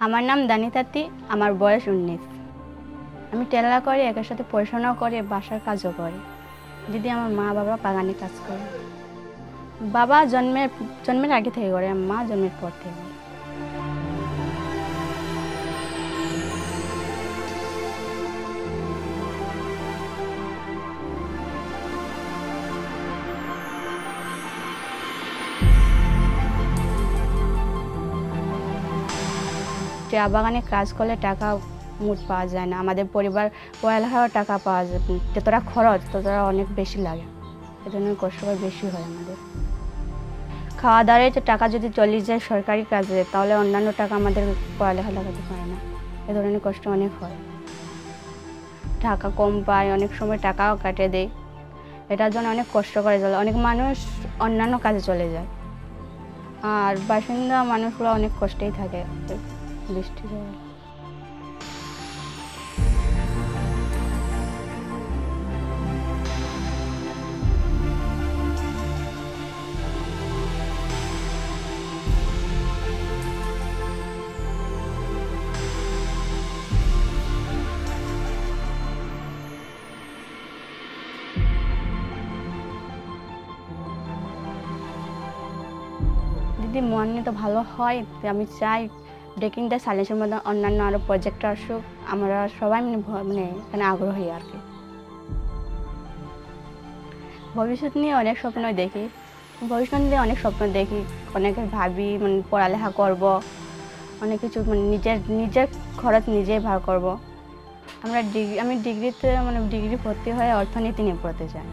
আমার নাম দানিতাতি, আমার বয়স 19। আমি টেলার করি, একের সাথে পড়াশোনাও করি, বাসার কাজও করি। দিদি আমার মা বাবা বাগানে কাজ করে। বাবা জন্মের আগে থেকে করে, মা জন্মের পর থেকে। চা বাগানে কাজ করলে টাকা মুঠ পাওয়া যায় না, আমাদের পরিবার পড়ালেখার টাকা পাওয়া যায়, যতটা খরচ ততটা অনেক বেশি লাগে, এজন্য কষ্ট বেশি হয় আমাদের। খাওয়া দাওয়ার টাকা যদি চলে যায় সরকারি কাজে, তাহলে অন্যান্য টাকা আমাদের পড়ালেখা লাগাতে পারে না, এ ধরনের কষ্ট অনেক হয়। টাকা কম পায়, অনেক সময় টাকাও কাটে দেয়, এটার জন্য অনেক কষ্ট করে চলে। অনেক মানুষ অন্যান্য কাজে চলে যায়, আর বাসিন্দা মানুষগুলো অনেক কষ্টেই থাকে বৃষ্টি হয়। দিদি মন নিয়ে তো ভালো হয়, আমি চাই ব্রেকিং দ্য সাইলেন্সের মধ্যে অন্যান্য আরও প্রজেক্ট আসুক, আমরা সবাই মানে এখানে আগ্রহী আর কি। ভবিষ্যৎ নিয়ে অনেক স্বপ্ন দেখি, অনেকে ভাবি মানে পড়ালেখা করব, অনেক কিছু মানে নিজের খরচ নিজেই ভার করব। আমি ডিগ্রিতে মানে ডিগ্রি ভর্তি হয়ে অর্থনীতি নিয়ে পড়তে চাই।